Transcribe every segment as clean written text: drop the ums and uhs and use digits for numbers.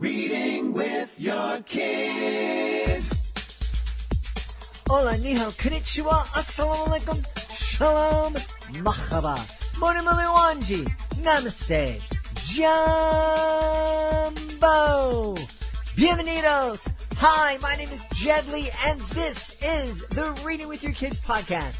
Reading with your kids. Hola, ni hao, konnichiwa, assalamu alaikum, shalom, mahaba, moni wanji, namaste, jumbo, bienvenidos. Hi, my name is Jedlie, and this is the Reading with Your Kids podcast.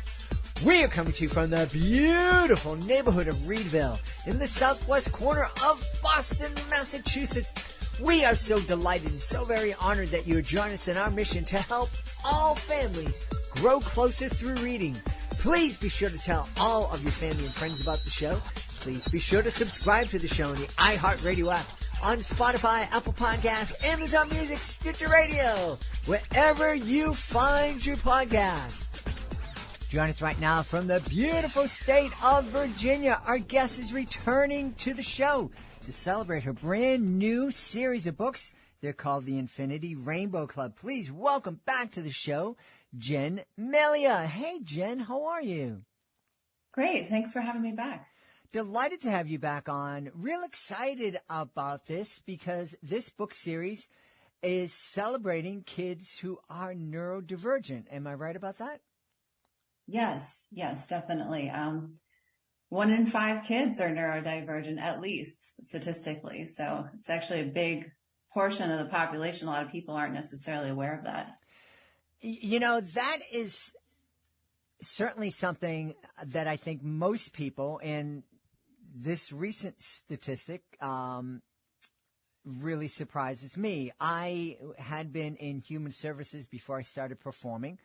We are coming to you from the beautiful neighborhood of Reedville in the southwest corner of Boston, Massachusetts. We are so delighted and so very honored that you join us in our mission to help all families grow closer through reading. Please be sure to tell all of your family and friends about the show. Please be sure to subscribe to the show on the iHeartRadio app, on Spotify, Apple Podcasts, Amazon Music, Stitcher Radio, wherever you find your podcast. Join us right now from the beautiful state of Virginia. Our guest is returning to the show to celebrate her brand new series of books. They're called the Infinity Rainbow Club. Please welcome back to the show, Jen Malia. Hey, Jen, how are you? Great. Thanks for having me back. Delighted to have you back on. Real excited about this because this book series is celebrating kids who are neurodivergent. Am I right about that? Yes, definitely. 1 in 5 kids are neurodivergent, at least statistically. So it's actually a big portion of the population. A lot of people aren't necessarily aware of that. You know, that is certainly something that I think most people, and this recent statistic really surprises me. I had been in human services before I started performing.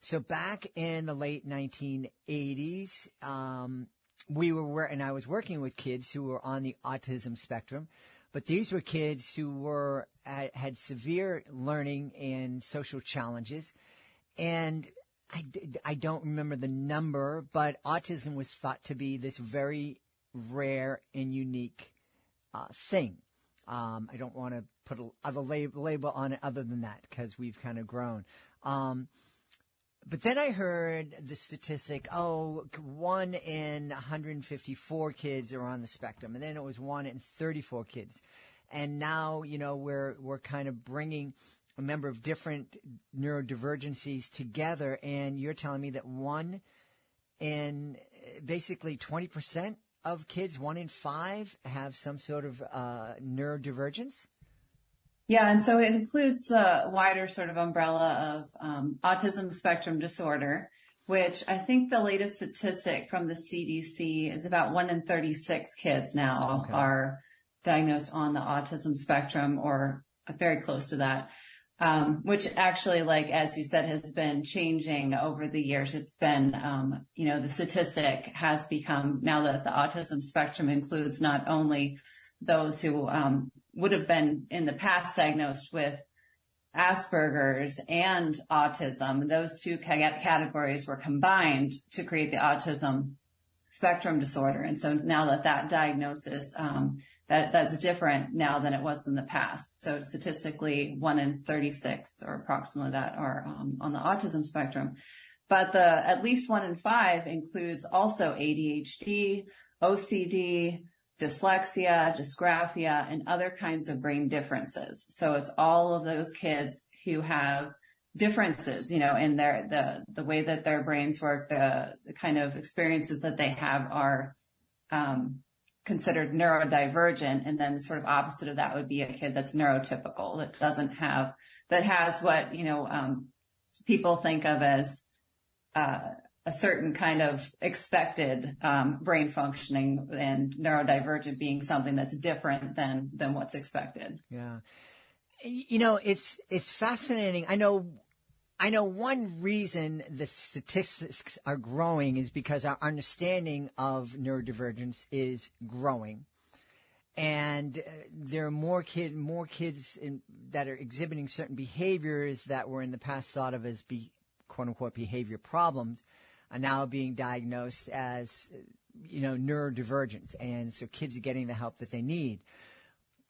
So back in the late 1980s, and I was working with kids who were on the autism spectrum, but these were kids who had severe learning and social challenges, and I don't remember the number, but autism was thought to be this very rare and unique thing. I don't want to put a label on it other than that because we've kind of grown. But then I heard the statistic, 1 in 154 kids are on the spectrum. And then it was 1 in 34 kids. And now, you know, we're kind of bringing a number of different neurodivergencies together. And you're telling me that 1 in basically 20% of kids, 1 in 5, have some sort of neurodivergence? Yeah, and so it includes the wider sort of umbrella of autism spectrum disorder, which I think the latest statistic from the CDC is about 1 in 36 kids now are diagnosed on the autism spectrum or very close to that, which actually, like, as you said, has been changing over the years. It's been, the statistic has become now that the autism spectrum includes not only those who would have been in the past diagnosed with Asperger's and autism. Those two categories were combined to create the autism spectrum disorder. And so now that diagnosis, that's different now than it was in the past. So statistically, 1 in 36 or approximately that are on the autism spectrum. But at least 1 in 5 includes also ADHD, OCD, dyslexia, dysgraphia, and other kinds of brain differences. So it's all of those kids who have differences, you know, in the way that their brains work, the kind of experiences that they have are considered neurodivergent. And then the sort of opposite of that would be a kid that's neurotypical, that has what, people think of as a certain kind of expected brain functioning, and neurodivergent being something that's different than what's expected. Yeah. You know, it's fascinating. I know one reason the statistics are growing is because our understanding of neurodivergence is growing. And there are more kids that are exhibiting certain behaviors that were in the past thought of as quote-unquote behavior problems are now being diagnosed as, neurodivergent. And so kids are getting the help that they need.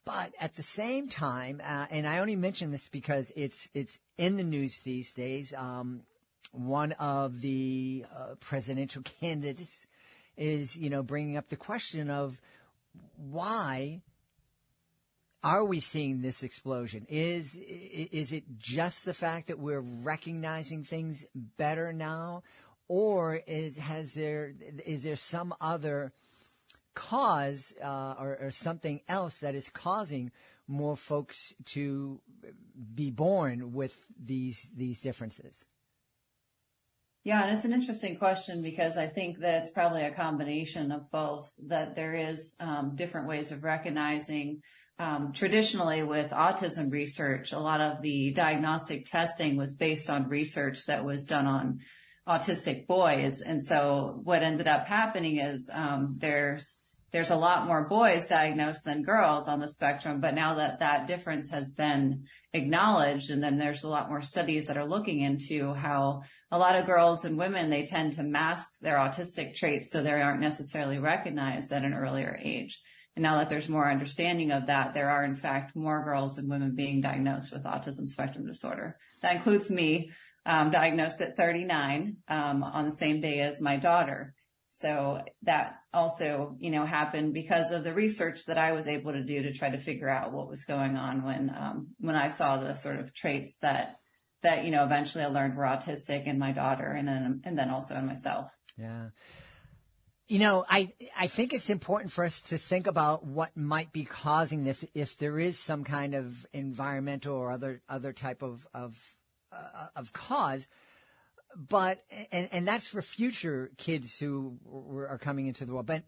But at the same time, and I only mention this because it's in the news these days, one of the presidential candidates is, bringing up the question of why are we seeing this explosion? Is it just the fact that we're recognizing things better now, or is there some other cause or something else that is causing more folks to be born with these differences? Yeah, and it's an interesting question because I think that it's probably a combination of both, that there is different ways of recognizing. Traditionally with autism research, a lot of the diagnostic testing was based on research that was done on autistic boys. And so what ended up happening is there's a lot more boys diagnosed than girls on the spectrum, but now that difference has been acknowledged, and then there's a lot more studies that are looking into how a lot of girls and women, they tend to mask their autistic traits so they aren't necessarily recognized at an earlier age. And now that there's more understanding of that, there are in fact more girls and women being diagnosed with autism spectrum disorder. That includes me, diagnosed at 39, on the same day as my daughter. So that also, happened because of the research that I was able to do to try to figure out what was going on when I saw the sort of traits that eventually I learned were autistic in my daughter and then also in myself. Yeah. I think it's important for us to think about what might be causing this, if there is some kind of environmental or other type of cause. But and that's for future kids who are coming into the world. But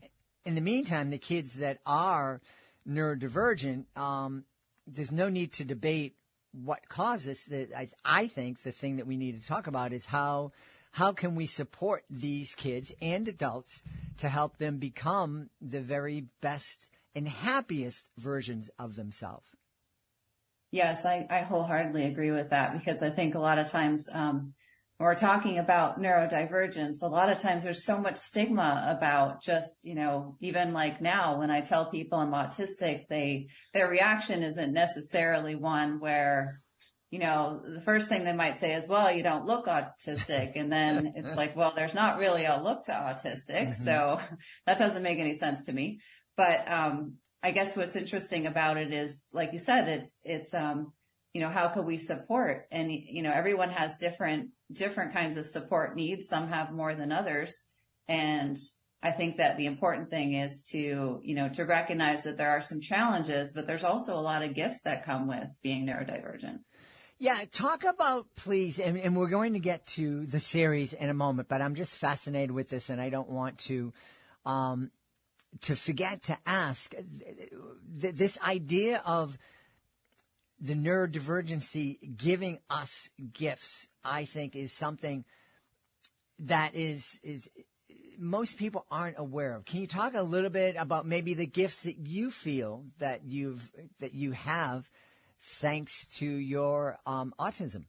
in the meantime, the kids that are neurodivergent, there's no need to debate what causes. I think the thing that we need to talk about is how can we support these kids and adults to help them become the very best and happiest versions of themselves. Yes, I wholeheartely agree with that, because I think a lot of times when we're talking about neurodivergence, a lot of times there's so much stigma about just, even like now when I tell people I'm autistic, their reaction isn't necessarily one where, the first thing they might say is, well, you don't look autistic. And then it's like, well, there's not really a look to autistic. Mm-hmm. So that doesn't make any sense to me. But, I guess what's interesting about it is, like you said, it's how can we support? And, everyone has different kinds of support needs. Some have more than others. And I think that the important thing is to recognize that there are some challenges, but there's also a lot of gifts that come with being neurodivergent. Yeah, talk about, please, and we're going to get to the series in a moment, but I'm just fascinated with this, and I don't want to forget to ask this idea of the neurodivergency giving us gifts. I think is something that is most people aren't aware of. Can you talk a little bit about maybe the gifts that you feel that you have thanks to your autism?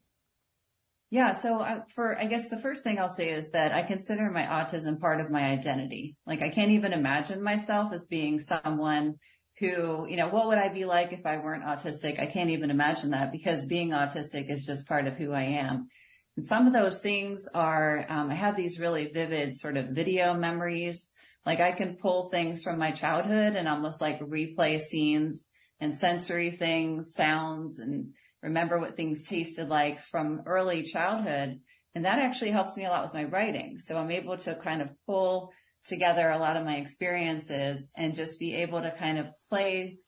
Yeah. So I guess the first thing I'll say is that I consider my autism part of my identity. Like, I can't even imagine myself as being someone who, what would I be like if I weren't autistic? I can't even imagine that, because being autistic is just part of who I am. And some of those things are, I have these really vivid sort of video memories. Like, I can pull things from my childhood and almost like replay scenes and sensory things, sounds, and remember what things tasted like from early childhood. And that actually helps me a lot with my writing. So I'm able to kind of pull together a lot of my experiences and just be able to kind of play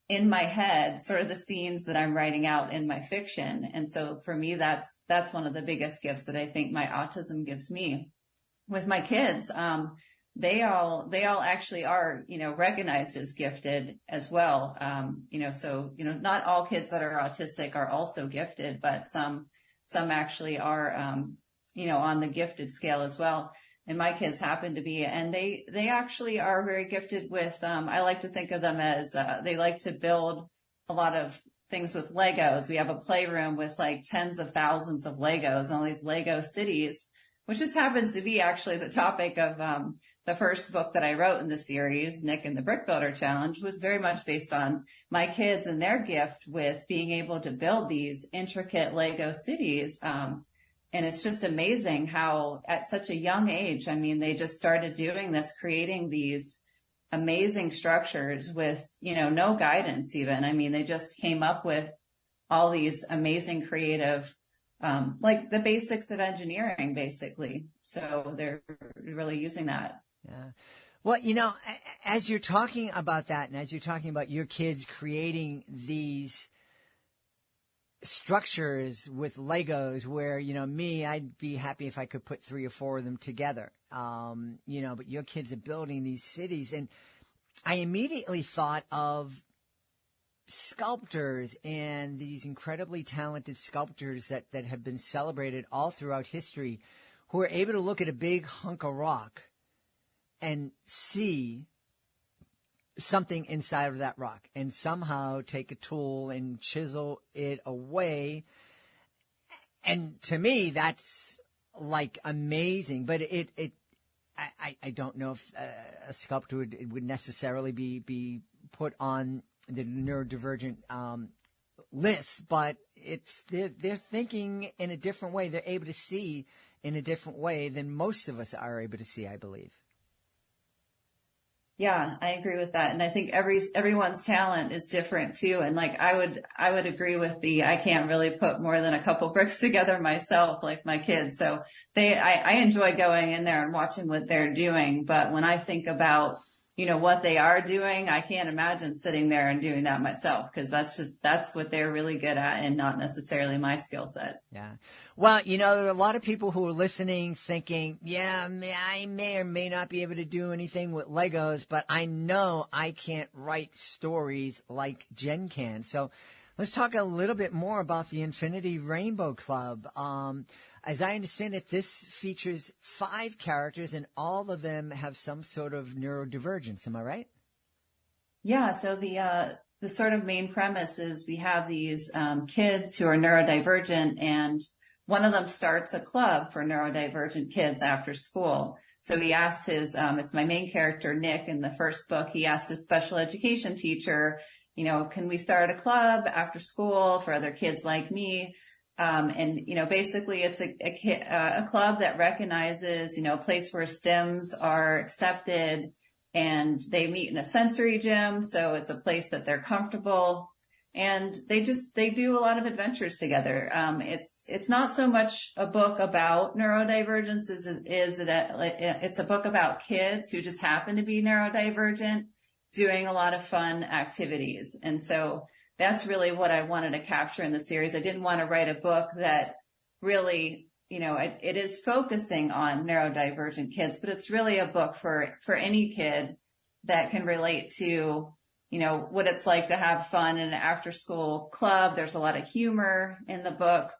in my head sort of the scenes that I'm writing out in my fiction. And so for me, that's one of the biggest gifts that I think my autism gives me. With my kids, they all actually are, recognized as gifted as well. Not all kids that are autistic are also gifted, but some actually are, on the gifted scale as well. And my kids happen to be, and they actually are very gifted with, I like to think of them as, they like to build a lot of things with Legos. We have a playroom with like tens of thousands of Legos, and all these Lego cities, which just happens to be actually the topic of, the first book that I wrote in the series, Nick and the Brick Builder Challenge, was very much based on my kids and their gift with being able to build these intricate Lego cities. And it's just amazing how at such a young age, I mean, they just started doing this, creating these amazing structures with, no guidance even. I mean, they just came up with all these amazing creative, like the basics of engineering, basically. So they're really using that. Yeah. Well, as you're talking about that, and as you're talking about your kids creating these structures with Legos where, I'd be happy if I could put 3 or 4 of them together. But your kids are building these cities. And I immediately thought of sculptors and these incredibly talented sculptors that have been celebrated all throughout history who are able to look at a big hunk of rock and see something inside of that rock and somehow take a tool and chisel it away. And to me, that's like amazing. But I don't know if a sculptor would necessarily be put on the neurodivergent list, but they're thinking in a different way. They're able to see in a different way than most of us are able to see, I believe. Yeah, I agree with that. And I think everyone's talent is different too. And like, I would agree with I can't really put more than a couple bricks together myself, like my kids. So I enjoy going in there and watching what they're doing. But when I think about, what they are doing, I can't imagine sitting there and doing that myself, because that's what they're really good at and not necessarily my skill set. Yeah. Well, there are a lot of people who are listening thinking, yeah, I may or may not be able to do anything with Legos, but I know I can't write stories like Jen can. So let's talk a little bit more about the Infinity Rainbow Club. As I understand it, this features 5 characters, and all of them have some sort of neurodivergence. Am I right? Yeah. So the sort of main premise is we have these kids who are neurodivergent, and one of them starts a club for neurodivergent kids after school. So he asks it's my main character, Nick, in the first book, he asks his special education teacher, can we start a club after school for other kids like me? Basically it's a club that recognizes, a place where STEMs are accepted, and they meet in a sensory gym. So it's a place that they're comfortable, and they do a lot of adventures together. It's not so much a book about neurodivergence it's a book about kids who just happen to be neurodivergent doing a lot of fun activities. And so that's really what I wanted to capture in the series. I didn't want to write a book that really, it is focusing on neurodivergent kids, but it's really a book for any kid that can relate to, what it's like to have fun in an after school club. There's a lot of humor in the books.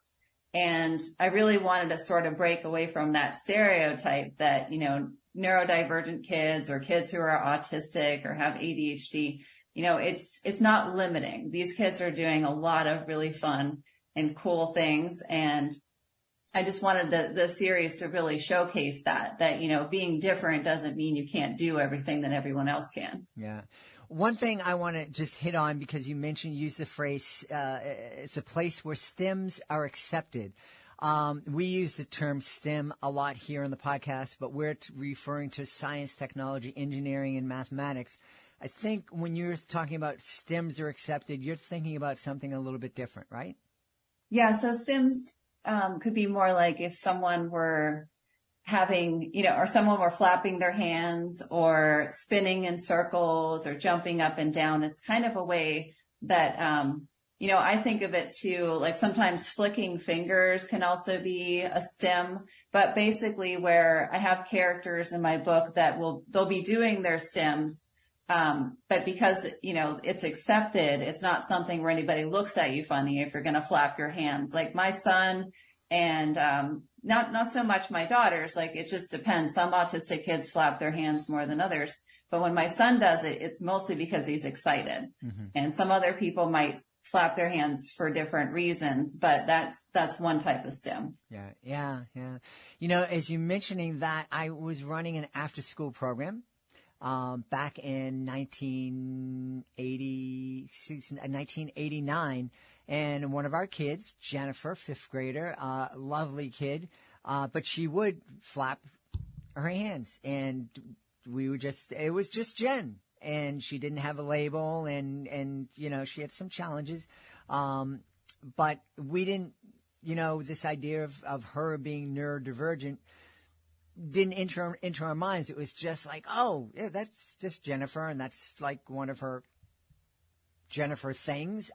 And I really wanted to sort of break away from that stereotype that, neurodivergent kids or kids who are autistic or have ADHD, it's not limiting. These kids are doing a lot of really fun and cool things. And I just wanted the series to really showcase that, being different doesn't mean you can't do everything that everyone else can. Yeah. One thing I want to just hit on, because you use the phrase, it's a place where STEMs are accepted. We use the term STEM a lot here on the podcast, but we're referring to science, technology, engineering, and mathematics. I think when you're talking about STEMs are accepted, you're thinking about something a little bit different, right? Yeah. So STEMs could be more like if someone were having, or someone were flapping their hands or spinning in circles or jumping up and down. It's kind of a way that, I think of it too, like sometimes flicking fingers can also be a STEM, but basically where I have characters in my book that they'll be doing their STEMs. But because, it's accepted, it's not something where anybody looks at you funny if you're going to flap your hands. Like my son and, not so much my daughters, like it just depends. Some autistic kids flap their hands more than others. But when my son does it, it's mostly because he's excited. Mm-hmm. And some other people might flap their hands for different reasons, but that's one type of STEM. Yeah. As you're mentioning that, I was running an after-school program back in 1989, and one of our kids, Jennifer, 5th grader, lovely kid, but she would flap her hands, and it was just Jen. and she didn't have a label, and she had some challenges. But we didn't, this idea of her being neurodivergent didn't enter into our minds. It was just like, oh, yeah, that's just Jennifer, and that's like one of her Jennifer things.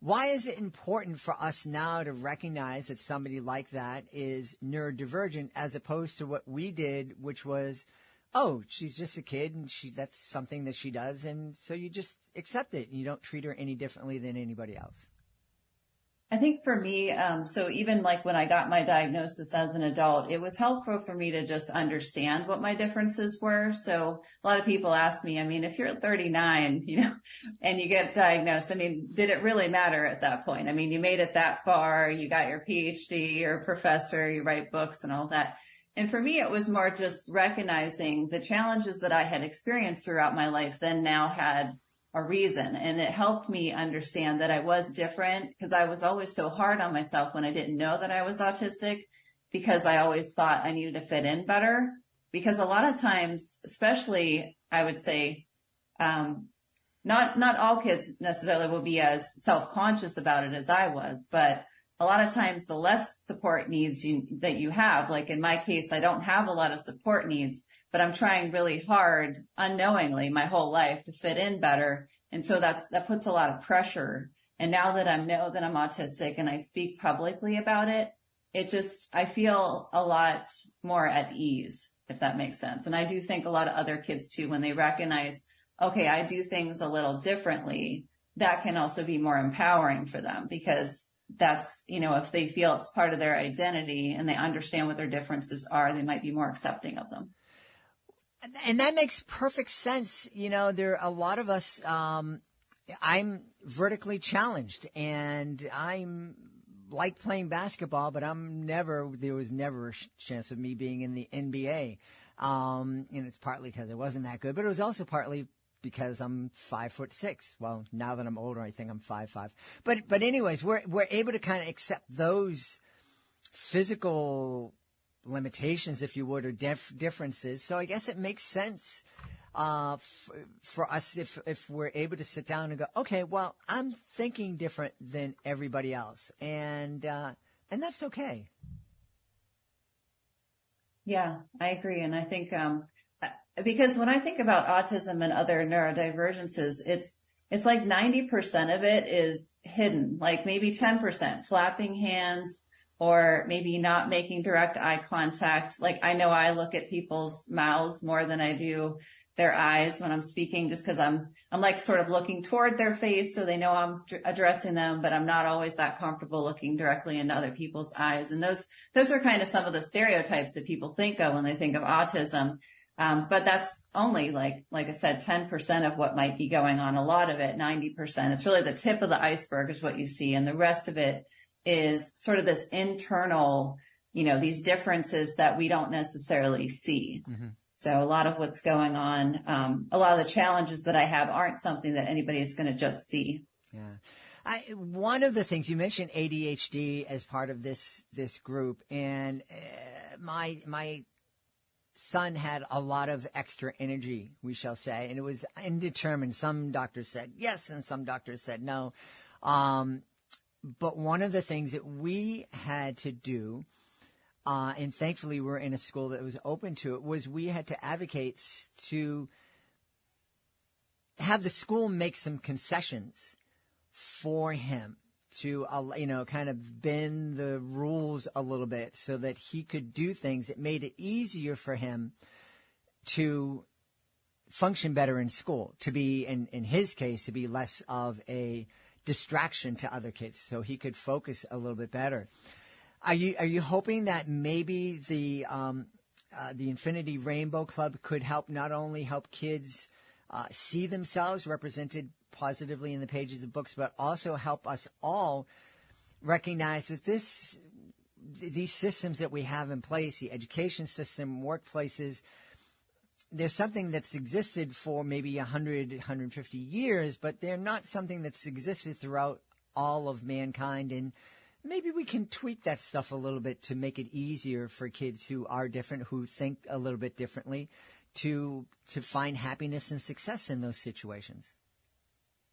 Why is it important for us now to recognize that somebody like that is neurodivergent as opposed to what we did, which was, oh, she's just a kid and that's something that she does, and so you just accept it and you don't treat her any differently than anybody else? I think for me, so even like when I got my diagnosis as an adult, it was helpful for me to just understand what my differences were. So a lot of people ask me, if you're 39, and you get diagnosed, did it really matter at that point? You made it that far, you got your PhD, you're a professor, you write books and all that. And for me, it was more just recognizing the challenges that I had experienced throughout my life then now had a reason. And it helped me understand that I was different, because I was always so hard on myself when I didn't know that I was autistic, because I always thought I needed to fit in better. Because a lot of times, especially I would say, not all kids necessarily will be as self-conscious about it as I was, but a lot of times the less support needs that you have, like in my case, I don't have a lot of support needs, but I'm trying really hard unknowingly my whole life to fit in better. And so that puts a lot of pressure. And now that I know that I'm autistic and I speak publicly about it, I feel a lot more at ease, if that makes sense. And I do think a lot of other kids too, when they recognize, okay, I do things a little differently, that can also be more empowering for them, because that's, if they feel it's part of their identity and they understand what their differences are, they might be more accepting of them. And that makes perfect sense. There are a lot of us, I'm vertically challenged, and I'm like playing basketball, but there was never a chance of me being in the NBA. And it's partly because I wasn't that good, but it was also partly because I'm 5'6". Well, now that I'm older, I think I'm 5'5". But anyways, we're able to kind of accept those physical limitations, if you would, or differences. So I guess it makes sense for us if we're able to sit down and go, okay, well, I'm thinking different than everybody else, and that's okay. Yeah, I agree, and I think because when I think about autism and other neurodivergences, it's like 90% of it is hidden, like maybe 10%, flapping hands, or maybe not making direct eye contact. Like I know I look at people's mouths more than I do their eyes when I'm speaking, just because I'm like sort of looking toward their face so they know I'm addressing them, but I'm not always that comfortable looking directly into other people's eyes. And those are kind of some of the stereotypes that people think of when they think of autism. But that's only like I said, 10% of what might be going on. A lot of it, 90%, it's really the tip of the iceberg is what you see. And the rest of it is sort of this internal, these differences that we don't necessarily see. Mm-hmm. So a lot of what's going on, a lot of the challenges that I have aren't something that anybody is going to just see. Yeah. One of the things you mentioned, ADHD as part of this group, and my son had a lot of extra energy, we shall say, and it was indeterminate. Some doctors said yes, and some doctors said no. But one of the things that we had to do, and thankfully we're in a school that was open to it, was we had to advocate to have the school make some concessions for him to, kind of bend the rules a little bit so that he could do things that made it easier for him to function better in school, to be, in his case, to be less of a distraction to other kids, so he could focus a little bit better. Are you hoping that maybe the Infinity Rainbow Club could not only help kids see themselves represented positively in the pages of books, but also help us all recognize that these systems that we have in place, the education system, workplaces, there's something that's existed for maybe 100, 150 years, but they're not something that's existed throughout all of mankind. And maybe we can tweak that stuff a little bit to make it easier for kids who are different, who think a little bit differently, to find happiness and success in those situations.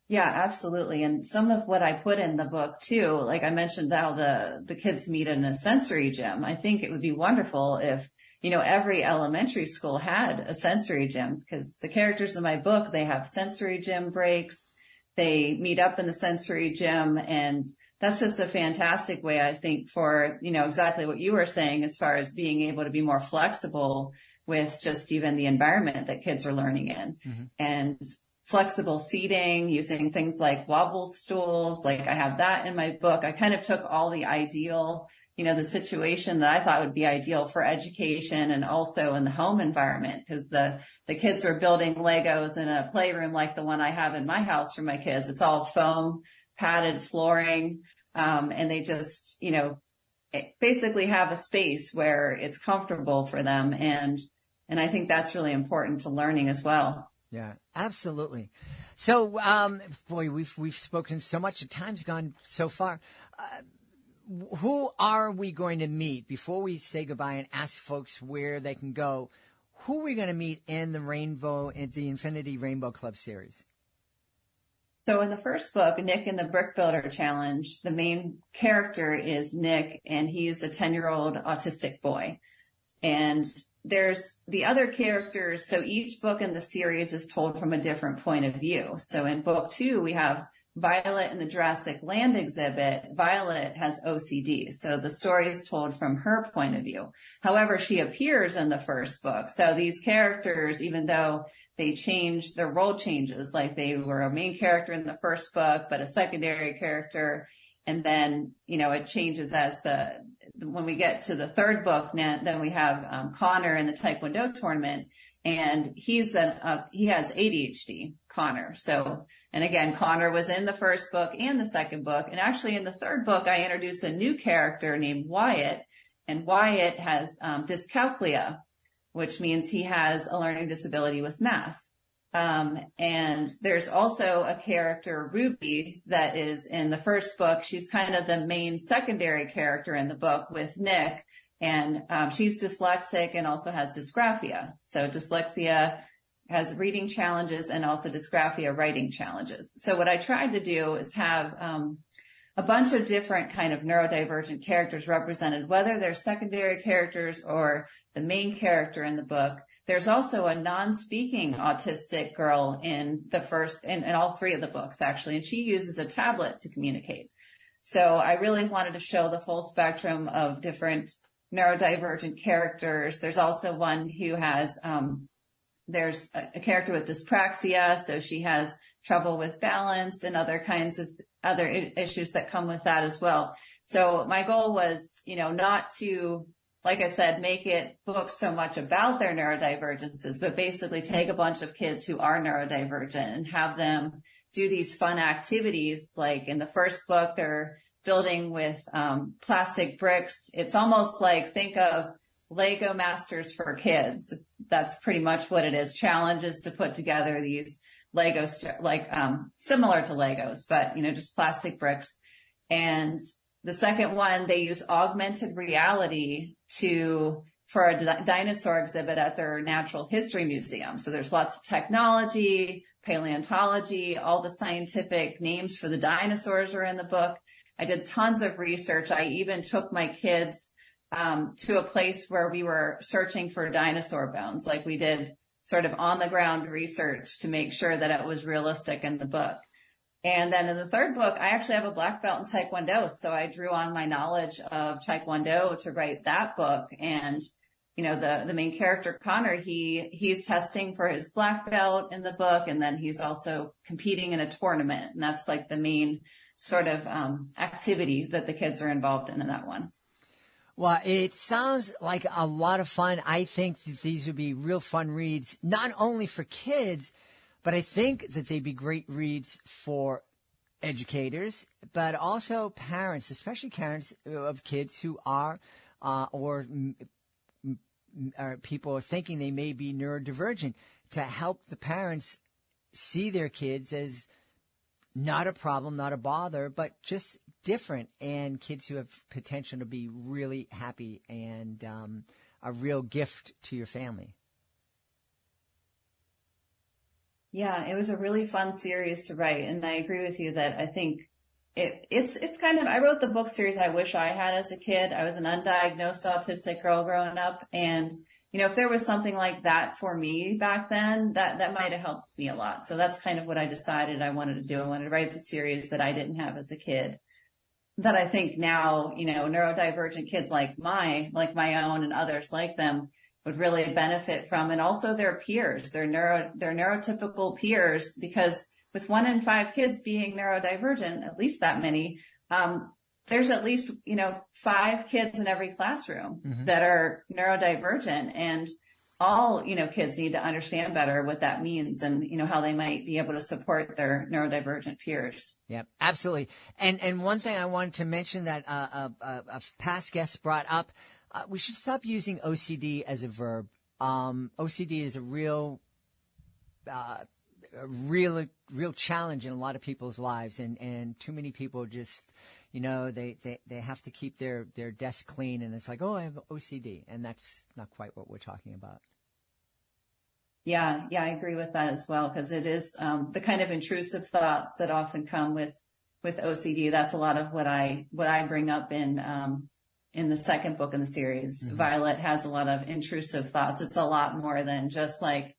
Yeah, absolutely. And some of what I put in the book too, like I mentioned how the kids meet in a sensory gym. I think it would be wonderful if, every elementary school had a sensory gym, because the characters in my book, they have sensory gym breaks. They meet up in the sensory gym, and that's just a fantastic way, I think, for, exactly what you were saying as far as being able to be more flexible with just even the environment that kids are learning in. Mm-hmm. And flexible seating, using things like wobble stools. Like I have that in my book. I kind of took all the ideal, the situation that I thought would be ideal for education and also in the home environment, because the kids are building Legos in a playroom like the one I have in my house for my kids. It's all foam padded flooring. And they just, basically have a space where it's comfortable for them. And I think that's really important to learning as well. Yeah, absolutely. So, boy, we've spoken so much. The time's gone so far. Who are we going to meet before we say goodbye and ask folks where they can go? Who are we going to meet in the Infinity Rainbow Club series? So in the first book, Nick and the Brick Builder Challenge, the main character is Nick, and he's a 10-year-old autistic boy. And there's the other characters. So each book in the series is told from a different point of view. So in book 2, we have Violet in the Jurassic Land exhibit. Violet has OCD. So the story is told from her point of view. However, she appears in the first book. So these characters, even though they change, their role changes, like they were a main character in the first book, but a secondary character. And then, it changes as when we get to the third book, then we have Connor in the Taekwondo tournament, and he has ADHD, Connor. So, and again, Connor was in the first book and the second book. And actually in the third book, I introduced a new character named Wyatt, and Wyatt has dyscalculia, which means he has a learning disability with math. And there's also a character, Ruby, that is in the first book. She's kind of the main secondary character in the book with Nick. And she's dyslexic and also has dysgraphia. So dyslexia has reading challenges and also dysgraphia writing challenges. So what I tried to do is have a bunch of different kind of neurodivergent characters represented, whether they're secondary characters or the main character in the book. There's also a non-speaking autistic girl in the first, in all 3 of the books, actually, and she uses a tablet to communicate. So I really wanted to show the full spectrum of different neurodivergent characters. There's also one who has, there's a character with dyspraxia, so she has trouble with balance and other kinds of other issues that come with that as well. So my goal was, not to, like I said, make it books so much about their neurodivergences, but basically take a bunch of kids who are neurodivergent and have them do these fun activities. Like in the first book, they're building with plastic bricks. It's almost like, think of Lego Masters for kids. That's pretty much what it is. Challenges to put together these Legos, similar to Legos, but, just plastic bricks. And the second one, they use augmented reality for a dinosaur exhibit at their natural history museum. So there's lots of technology, paleontology, all the scientific names for the dinosaurs are in the book. I did tons of research. I even took my kids to a place where we were searching for dinosaur bones. Like we did sort of on the ground research to make sure that it was realistic in the book. And then in the third book, I actually have a black belt in Taekwondo. So I drew on my knowledge of Taekwondo to write that book. And, the main character, Connor, he's testing for his black belt in the book. And then he's also competing in a tournament. And that's like the main sort of activity that the kids are involved in that one. Well, it sounds like a lot of fun. I think that these would be real fun reads, not only for kids, but I think that they'd be great reads for educators, but also parents, especially parents of kids who are or people are thinking they may be neurodivergent, to help the parents see their kids as not a problem, not a bother, but just different, and kids who have potential to be really happy and a real gift to your family. Yeah, it was a really fun series to write. And I agree with you that I think it's kind of, I wrote the book series I wish I had as a kid. I was an undiagnosed autistic girl growing up. And, if there was something like that for me back then, that might have helped me a lot. So that's kind of what I decided I wanted to do. I wanted to write the series that I didn't have as a kid, that I think now, neurodivergent kids like my own and others like them would really benefit from, and also their peers, their neurotypical peers, because with 1 in 5 kids being neurodivergent, at least that many, there's at least, 5 kids in every classroom that are neurodivergent, and all, kids need to understand better what that means and, how they might be able to support their neurodivergent peers. Yeah, absolutely. And one thing I wanted to mention that a past guest brought up, we should stop using OCD as a verb. OCD is a real challenge in a lot of people's lives, and too many people just, they have to keep their desk clean, and it's like, oh, I have OCD, and that's not quite what we're talking about. Yeah, I agree with that as well, because it is the kind of intrusive thoughts that often come with OCD. That's a lot of what I bring up in the second book in the series. Violet has a lot of intrusive thoughts. It's a lot more than just like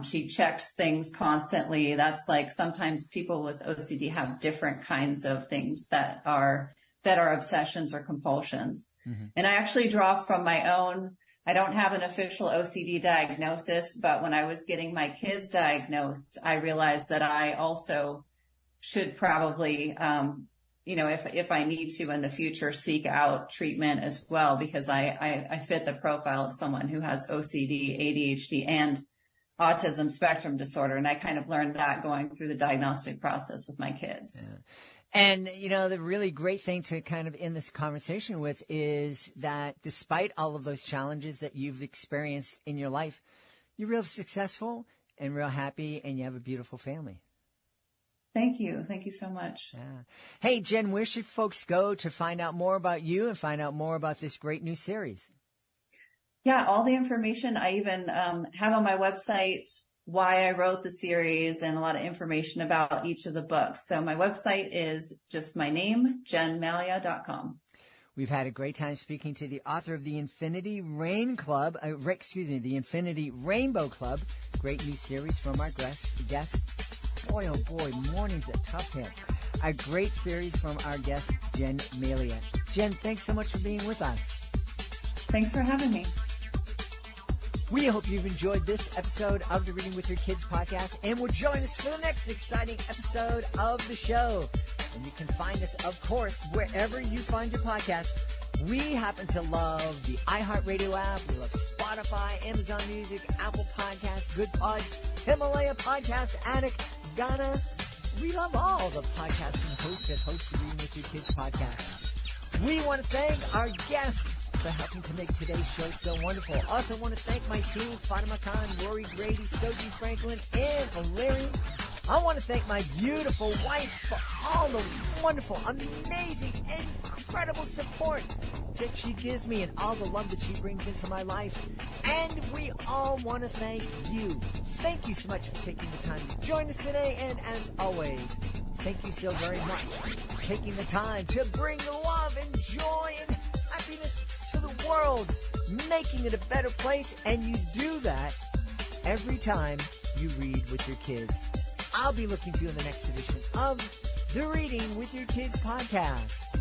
she checks things constantly. That's like sometimes people with OCD have different kinds of things that are obsessions or compulsions. And I actually draw from my own. I don't have an official OCD diagnosis, but when I was getting my kids diagnosed, I realized that I also should probably, if I need to in the future, seek out treatment as well, because I fit the profile of someone who has OCD, ADHD, and autism spectrum disorder. And I kind of learned that going through the diagnostic process with my kids. Yeah. And, the really great thing to kind of end this conversation with is that despite all of those challenges that you've experienced in your life, you're real successful and real happy, and you have a beautiful family. Thank you. Thank you so much. Yeah. Hey, Jen, where should folks go to find out more about you and find out more about this great new series? Yeah, all the information I even have on my website, why I wrote the series, and a lot of information about each of the books. So my website is just my name, jenmalia.com. We've had a great time speaking to the author of the Infinity Rain Club, the Infinity Rainbow Club. Great new series from our guest. Boy, oh boy, morning's a tough hit. A great series from our guest, Jen Malia. Jen, thanks so much for being with us. Thanks for having me. We hope you've enjoyed this episode of the Reading with Your Kids podcast, and will join us for the next exciting episode of the show. And you can find us, of course, wherever you find your podcast. We happen to love the iHeartRadio app. We love Spotify, Amazon Music, Apple Podcasts, Good Pod, Himalaya Podcast Addict, Ghana. We love all the podcasting hosts that host the Reading with Your Kids podcast. We want to thank our guests for helping to make today's show so wonderful. Also want to thank my team, Fatima Khan, Rory Grady, Soji Franklin, and O'Leary. I want to thank my beautiful wife for all the wonderful, amazing, incredible support that she gives me and all the love that she brings into my life. And we all want to thank you. Thank you so much for taking the time to join us today. And as always, thank you so very much for taking the time to bring love and joy and happiness to the world, making it a better place. And you do that every time you read with your kids. I'll be looking for you in the next edition of the Reading with Your Kids podcast.